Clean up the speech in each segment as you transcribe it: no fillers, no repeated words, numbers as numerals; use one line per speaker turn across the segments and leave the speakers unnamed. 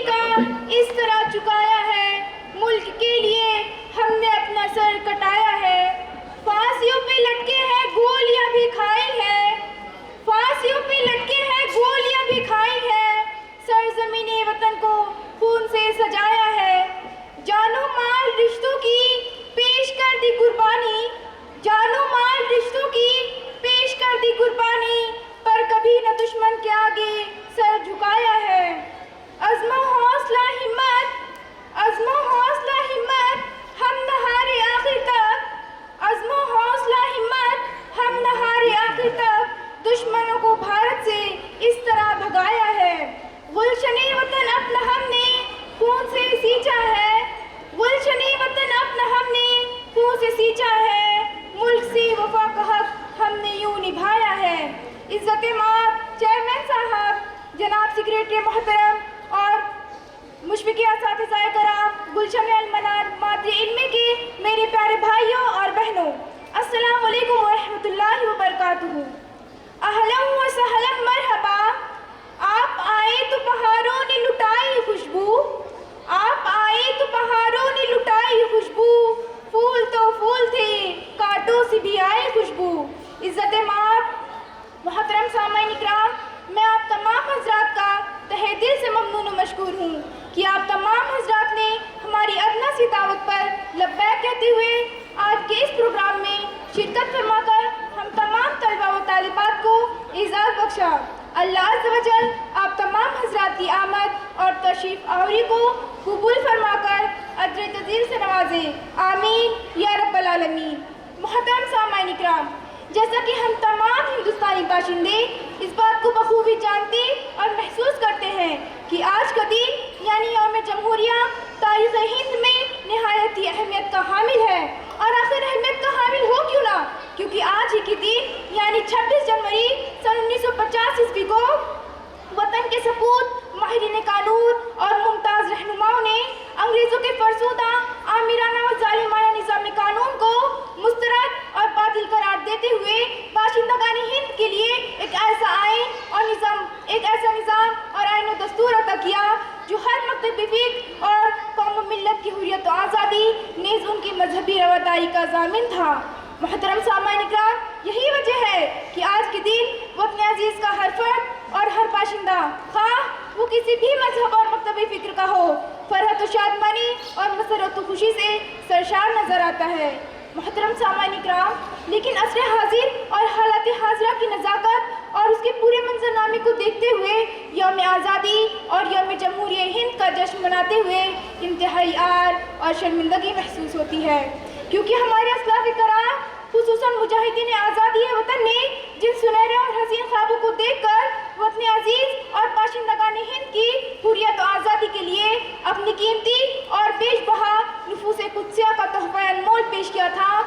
زندگی کا اس طرح چکایا ہے، ملک کے لیے ہم نے اپنا سر کٹایا ہے، پھانسیوں پہ لٹکے ہیں گولیاں بھی کھائی ہے، پھانسیوں پہ لٹکے ہیں گولیاں بھی کھائی ہے، سرزمین وطن کو خون سے سجایا ہے، جان و مال رشتوں کی پیش کر دی قربانی، جان و مال رشتوں کی پیش کر دی قربانی، پر کبھی نہ دشمن کے آگے سر جھکایا ہے، عزم و حوصلہ ہمت، عزم و حوصلہ ہمت ہم نہ ہارے آخر تک، عزم و حوصلہ ہمت ہم نہ ہارے آخر تک، دشمنوں کو بھارت سے اس طرح بھگایا ہے، گلشن وطن اپنا ہم نے خون سے سینچا ہے، گلشن وطن اپنا ہم نے خون سے سینچا ہے، ملک سے وفا کا حق ہم نے یوں نبھایا ہے، عزت مآب چیئرمین صاحب، جناب سیکریٹری محترم اور مشفق اساتذہ کرام، گلشن المنار مادری علمی کے میرے پیارے بھائیوں اور بہنوں، السلام علیکم ورحمۃ اللہ وبرکاتہ۔ اہلا و سہلا مرحبا، آپ آئے تو بہاروں نے لٹائی خوشبو، آپ آئے تو بہاروں نے لٹائی خوشبو، پھول تو پھول تھے کانٹوں سے بھی آئی خوشبو۔ عزت مآب محترم سامعین اکرام، میں آپ تمام حضرات کا تہہ دل سے ممنون و مشکور ہوں کہ آپ تمام حضرات نے ہماری ادنیٰ سی دعوت پر لبیک کہتے ہوئے آج کے اس پروگرام میں شرکت فرما کر ہم تمام طلبہ و طالبات کو اعزاز بخشا۔ اللہ عز و جل آپ تمام حضرات کی آمد اور تشریف آوری کو قبول فرما کر اجر جزیل سے نوازے، آمین یا رب العالمین۔ محترم سامعین اکرام، جیسا کہ ہم تمام ہندوستانی باشندے اس بات کو بخوبی جانتے اور محسوس کرتے ہیں کہ آج کا دن یعنی یوم جمہوریہ تاریخ ہند میں نہایت ہی اہمیت کا حامل ہے، اور آخر اہمیت کا حامل ہو کیوں نہ، کیونکہ آج ہی کے دن یعنی 26 جنوری سن 1950 عیسوی کو وطن کے سپوت ماہرین قانون اور ممتاز رہنماؤں نے انگریزوں کے فرسودہ آمرانہ و ظالمانہ نظام قانون کو مسترد اور باطل قرار دیتے ہوئے باشندگان ہند کے لیے ایک ایسا نظام اور آئین و دستور عطا کیا جو ہر مکتب فکر اور قوم و ملت کی حریت و آزادی نیز ان کی مذہبی رواداری کا ضامن تھا۔ محترم سامعین اکرام، یہی وجہ ہے کہ آج کے دن وطن عزیز کا ہر فرد اور ہر باشندہ، خواہ وہ کسی بھی مذہب اور مکتب فکر کا ہو، فرحت و شادمانی اور مسرت و خوشی سے سرشار نظر آتا ہے۔ محترم سامعین اکرام، لیکن عصر حاضر اور حالات حاضرہ کی نزاکت اور اس کے پورے منظرنامے کو دیکھتے ہوئے یوم آزادی اور یوم جمہوریہ ہند کا جشن مناتے ہوئے انتہائی عار اور شرمندگی محسوس ہوتی ہے، کیونکہ ہمارے اسلاف کرام خصوصاً مجاہدین آزادی وطن نے جن سنہرے اور حسین خوابوں کو دیکھ کر وطن عزیز اور باشندگان ہند کی حریت و آزادی کے لیے اپنی قیمتی اور بیش بہا نفوس قدسیہ کا تحفہ انمول پیش کیا تھا،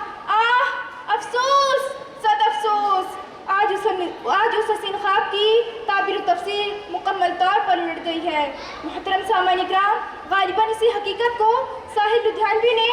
افسوس صد افسوس آج اس حسین خواب کی تعبیر و تفسیر مکمل طور پر الٹ گئی ہے۔ محترم سامعین اکرام، غالباً اسی حقیقت کو ساحل لدھیانوی نے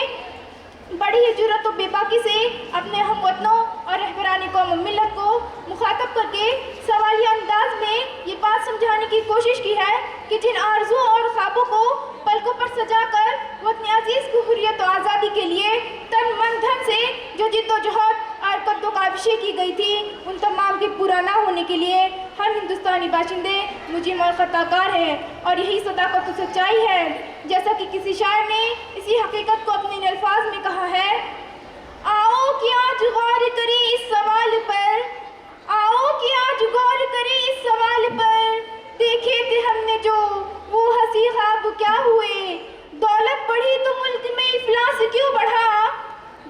بڑی ہی جرأت و بے باکی سے اپنے ہم وطنوں اور رہبران قوم و ملت کو مخاطب کر کے سوالیہ انداز میں یہ بات سمجھانے کی کوشش کی ہے کہ جن آرزو اور خوابوں کو پلکوں پر سجا کر وطن عزیز کی حریت و آزادی کے لیے تن من دھن سے جو جد و جہد اور قد و کاوشیں کی گئی تھی، ان تمام کے پورا نہ ہونے کے لیے ہم ہندوستانی باشندے مجرم اور خطا کار ہیں، اور یہی صداقت و سچائی ہے۔ جیسا کہ کسی شاعر نے اسی حقیقت کو اپنے الفاظ میں کہا ہے، آؤ کہ آج غور کریں اس سوال پر، آؤ کہ آج غور کریں اس سوال پر، دیکھے تھے ہم نے جو وہ ہنسی خواب کیا ہوئے، دولت بڑھی تو ملک میں افلاس کیوں بڑھا،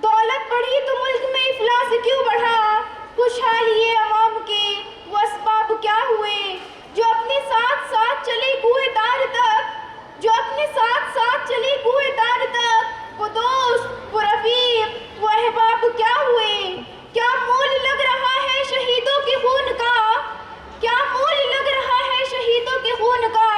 دولت بڑھی تو ملک میں افلاس کیوں بڑھا، خوشحالی عوام کے وہ اسباب کیا ہوئے، جو اپنے ساتھ ساتھ چلے کوئے دار تک، جو اپنے ساتھ ساتھ چلے کوئے دار تک، وہ دوست وہ رفیق وہ احباب کیا ہوئے، کیا مول لگ رہا ہے شہیدوں کے خون کا، کیا مول لگ رہا ہے شہیدوں کے خون کا،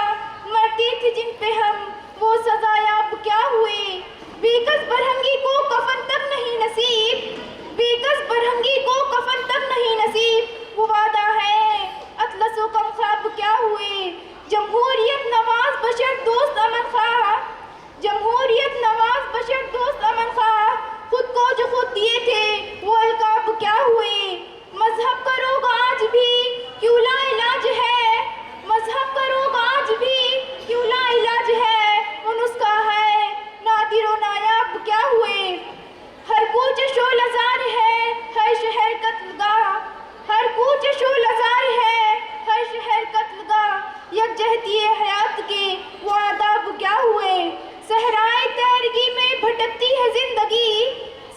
مرتے تھے جن پہ ہم وہ سزا یاب کیا ہوئے، بے کس برہنگی کو کفن تک نہیں نصیب، بے کس برہنگی کو کفن تک نہیں نصیب، وہ وعدہ ہے اطلس و کم خواب کیا ہوئے، جمہوریت نواز بشر دوست امن خواہ، جمہوریت نواز بشر دوست امن خواہ، خود کو جو خود دیے تھے وہ القاب کیا ہوئے؟ مذہب کا روگ آج بھی کیوں لا علاج ہے؟ مذہب کا روگ آج بھی کیوں لا علاج ہے؟ وہ نسخہ ہے نادر و نایاب کیا ہوئے؟ ہر کوچ شعلہ زار ہے ہر شہر قتل گاہ، ہر کوچ شعلہ زار ہے ہر شہر قتل گاہ، یکجہتی حیات کے وہ آداب کیا ہوئے؟ صحرائے تیرگی میں بھٹکتی ہے زندگی،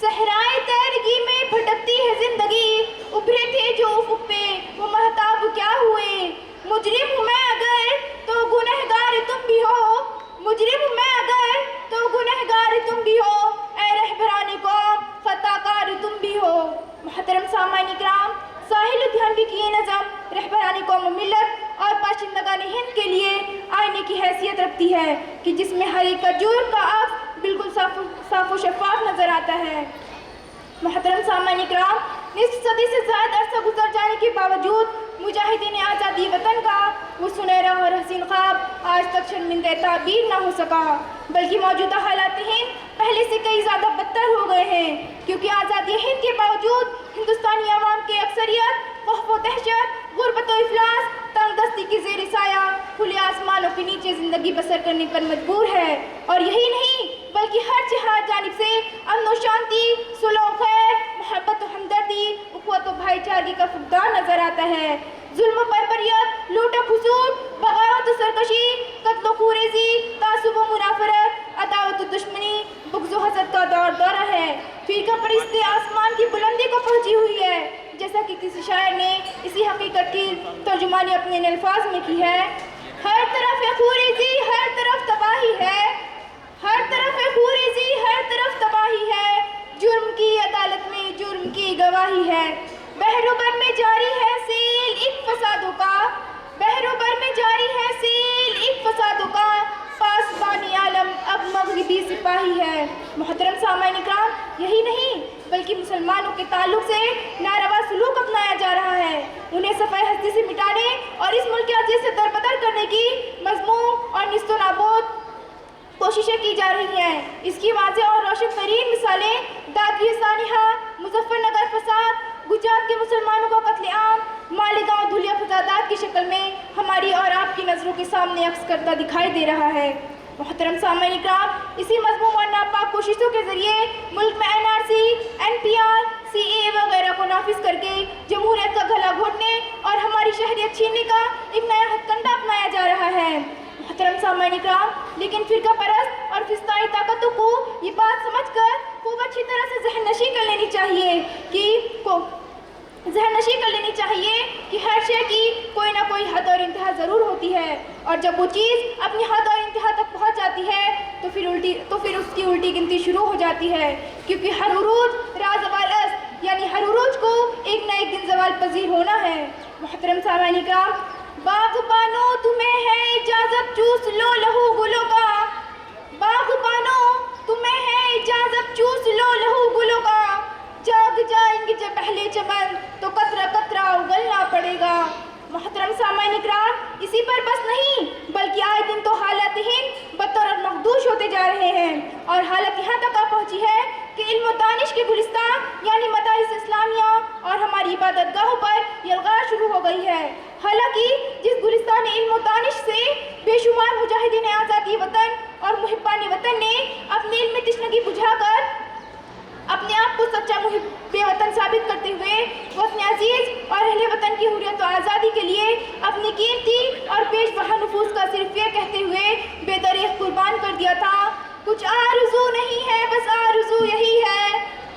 صحرائے تیرگی میں بھٹکتی ہے زندگی، ابھرے تھے جو افق پہ وہ مہتاب کیا ہوئے؟ مجرم ہوں میں اگر تو گنہگار تم بھی ہو، مجرم ہوں میں اگر تو گنہگار تم بھی ہو، اے رہبران قوم خطا کار تم بھی ہو۔ محترم سامعین کرام، ساحل دھیانوی کی یہ نظم رہبران قوم و ملت اور باشندگان ہند کے لیے آئینے کی حیثیت رکھتی ہے کہ جس میں ہر ایک کا جرم کا عکس بالکل صاف و شفاف نظر آتا ہے۔ محترم سامعین کرام، نصف صدی سے زائد عرصہ گزر جانے کے باوجود مجاہدین آزادی وطن کا وہ سنہرا اور حسین خواب آج تک شرمندہ تعبیر نہ ہو سکا، بلکہ موجودہ حالات ہند پہلے سے کئی زیادہ بدتر ہو گئے ہیں، کیونکہ آزادی ہند کے باوجود ہندوستانی عوام کی اکثریت خوف و دہشت، غربت و افلاس، تنگ دستی کی زیر سایہ کھلے آسمانوں کے نیچے زندگی بسر کرنے پر مجبور ہے، اور یہی نہیں بلکہ ہر جانب سے امن و شانتی، صلح و خیر، محبت و ہمدردی، اخوت و بھائی چارگی کا فقدان نظر آتا ہے۔ ظلم و بربریت، لوٹ و کھسوٹ، بغاوت و سرکشی، قتل و خوریزی، تعصب و منافرت، عداوت و دشمنی، بغض و حسد کا دورہ ہے، فرقہ پرستی آسمان کی بلندی کو پہنچی ہوئی ہے، جیسا کہ کسی شاعر نے اسی حقیقت کی ترجمانی اپنے الفاظ میں کی ہے۔ ہر طرف خوریزی، ہر طرف تباہی ہے، ہر طرف خوریزی، ہر طرف تباہی ہے، جرم کی عدالت میں جرم کی گواہی ہے، بحر و بر میں جاری ہے سیل ایک فسادوں کا، بحر و بر میں جاری ہے سیل ایک فسادوں کا، پاسبانی عالم اب مغربی سپاہی ہے۔ محترم سامعین کرام، یہی نہیں بلکہ مسلمانوں کے تعلق سے ناروا سلوک اپنایا جا رہا ہے، انہیں صفحہ ہستی سے مٹانے اور اس ملک کے عزیز سے دربدر کرنے کی مذموم اور نیست و نابود کوششیں کی جا رہی ہیں۔ اس کی واضح اور روشن ترین مثالیں دادری سانحہ، مظفر نگر فساد، گجرات کے مسلمانوں کا قتل عام، مالیگاؤں دھلیا فسادات کی شکل میں ہماری اور آپ کی نظروں کے سامنے عکس کرتا دکھائی دے رہا ہے۔ محترم سامعین کرام، اسی مضموم اور ناپاک کوششوں کے ذریعے ملک میں NRC، NPR، CAA وغیرہ کو نافذ کر کے جمہوریت کا گلا گھونٹنے اور ہماری شہریت چھیننے کا ایک نیا ہتھ کنڈا اپنایا جا رہا ہے۔ محترم سامعین کرام، لیکن فرقہ پرست اور فسطائی طاقتوں کو یہ بات سمجھ کر خوب اچھی طرح سے ذہن نشی کر لینی چاہیے کہ ہر شے کی کوئی نہ کوئی حد اور انتہا ضرور ہوتی ہے، اور جب وہ چیز اپنی حد اور انتہا تک پہنچ جاتی ہے تو پھر اس کی الٹی گنتی شروع ہو جاتی ہے، کیونکہ ہر عروج راز زوال است، یعنی ہر عروج کو ایک نہ ایک دن زوال پذیر ہونا ہے۔ محترم سامعین کرام، باغبانو تمہیں ہے اجازت چوس لو لہو گلوں کا، باغبانو تمہیں ہے اجازت چوس لو لہو گلوں کا، جاگ جائیں گے جب پہلے چمن تو قطرہ قطرہ اگلنا پڑے گا۔ محترم سامعین کرام، اسی پر بس نہیں بلکہ آئے دن تو حالات ہند بدتر اور مخدوش ہوتے جا رہے ہیں، اور حالت یہاں تک آ پہنچی ہے کہ علم و دانش کے گلستان یعنی مدارس اسلامیہ اور ہماری عبادت گاہوں پر یلغار شروع ہو گئی ہے۔ حالانکہ جس گلستان علم و دانش سے بے شمار مجاہدین آزادی وطن اور محبان وطن نے اپنی علمی تشنگی بجھا کر اپنے آپ کو سچا محب وطن ثابت کرتے ہوئے وہ اپنے عزیز اور اہل وطن کی حریت و آزادی کے لیے اپنی قیمتی اور پیش بہا نفوس کا صرف یہ کہتے ہوئے بے دریغ قربان کر دیا تھا، کچھ آرزو نہیں ہے بس آرزو یہی ہے،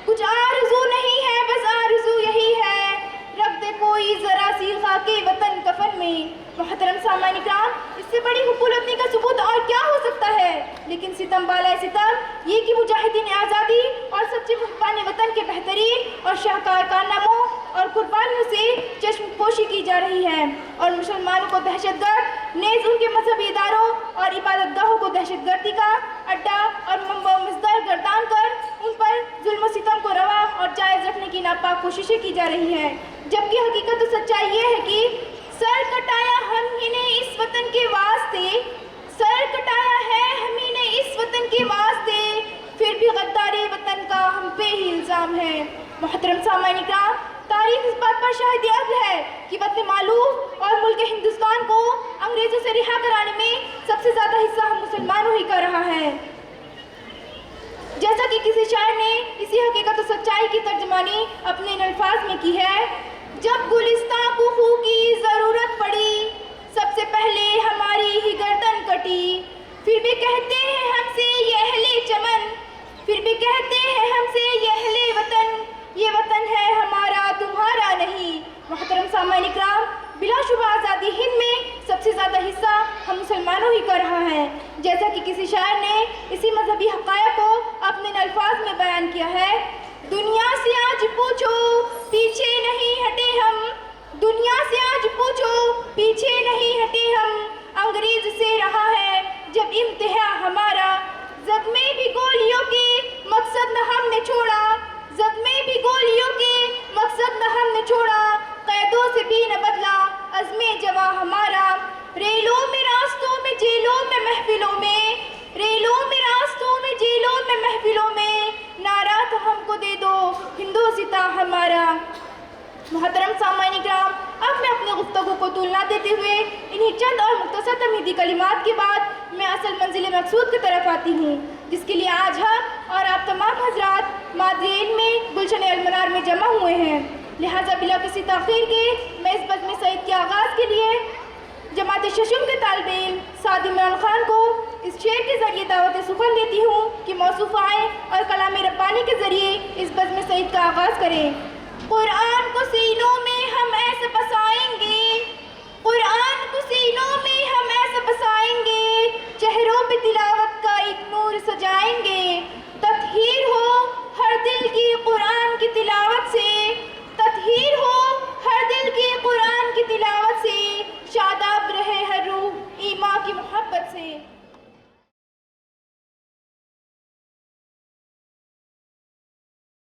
کچھ آرزو نہیں ہے بس آرزو یہی ہے، رکھ دے کوئی ذرا سی خاک وطن کفن میں۔ محترم سامعین کرام، اس سے بڑی حکومت کا ثبوت اور کیا ہو سکتا ہے؟ لیکن ستم بالائے ستم یہ کہ مجاہدین آزادی اور سچے محبان وطن کے بہترین اور شاہکار کارناموں اور قربانیوں سے چشم پوشی کی جا رہی ہے، اور مسلمانوں کو دہشت گرد نیز ان کے مذہبی اداروں اور عبادت گاہوں کو دہشت گردی کا اڈا اور منبع و مصدر گردان کر ان پر ظلم و ستم کو روا اور جائز رکھنے کی ناپاک کوششیں کی جا رہی ہیں، جبکہ حقیقت و سچائی یہ ہے کہ سر کٹایا ہم ہی نے اس وطن کے واسطے، سر کٹایا ہے ہم ہی نے اس وطن کے واسطے، پھر بھی غداری وطن کا ہم پہ ہی الزام ہے۔ محترم سامعین کرام، تاریخ اس بات پر شاہد عدل ہے کہ وطن مالوف اور ملک ہندوستان کو انگریزوں سے رہا کرانے میں سب سے زیادہ حصہ ہم مسلمانوں ہی کا رہا ہے۔ جیسا کہ کسی شاعر نے اسی حقیقت و سچائی کی ترجمانی اپنے ان الفاظ میں کی ہے، جب گلستان کو خو کی ضرورت پڑی، سب سے پہلے ہماری ہی گردن کٹی، پھر بھی کہتے ہیں ہم سے یہ اہل چمن، پھر بھی کہتے ہیں ہم سے یہ اہل وطن، یہ وطن ہے ہمارا تمہارا نہیں۔ محترم سامعین اکرام، بلا شبہ آزادی ہند میں سب سے زیادہ حصہ ہم مسلمانوں ہی کا رہا ہے۔ جیسا کہ کسی شاعر نے اسی مذہبی حقائق کو اپنے الفاظ میں بیان کیا ہے، دنیا سے آج پوچھو پیچھے نہیں ہٹے ہم، دنیا سے آج پوچھو پیچھے نہیں ہٹے ہم، انگریز سے رہا ہے جب امتحا ہمارا، زخمے بھی گولیوں کے مقصد نہ ہم نے چھوڑا، زخمے بھی گولیوں کے مقصد نہ ہم نے چھوڑا، قیدوں سے بھی نہ بدلا عزم جواں ہمارا، ریلوں میں راستوں میں جیلوں میں محفلوں میں، ریلوں میں راستوں میں جیلوں میں محفلوں میں، نعرہ تو ہم کو دے دو ہندوستاں ہمارا۔ محترم سامعین اکرام، اب میں اپنے گفتگو کو طول نہ دیتے ہوئے انہی چند اور مختصر تمہیدی کلمات کے بعد میں اصل منزل مقصود کی طرف آتی ہوں، جس کے لیے آج ہم اور آپ تمام حضرات مادری علم میں گلشن المنار میں جمع ہوئے ہیں۔ لہٰذا بلا کسی تاخیر کے میں اس بزم سعید کے آغاز کے لیے جماعت ششم کے طالب علم سعد عمران خان کو اس شعر کے ذریعے دعوت سخن دیتی ہوں کہ موصوف آئیں اور کلام ربانی کے ذریعے اس بزم سعید کا آغاز کریں۔ قرآن کو سینوں میں ہم ایسے بسائیں گے، قرآن کو سینوں میں ہم ایسے بسائیں گے، چہروں پہ تلاوت کا ایک نور سجائیں گے، تطہیر ہو ہر دل کی قرآن کی تلاوت سے، تطہیر ہو ہر دل کی قرآن کی تلاوت سے، شاداب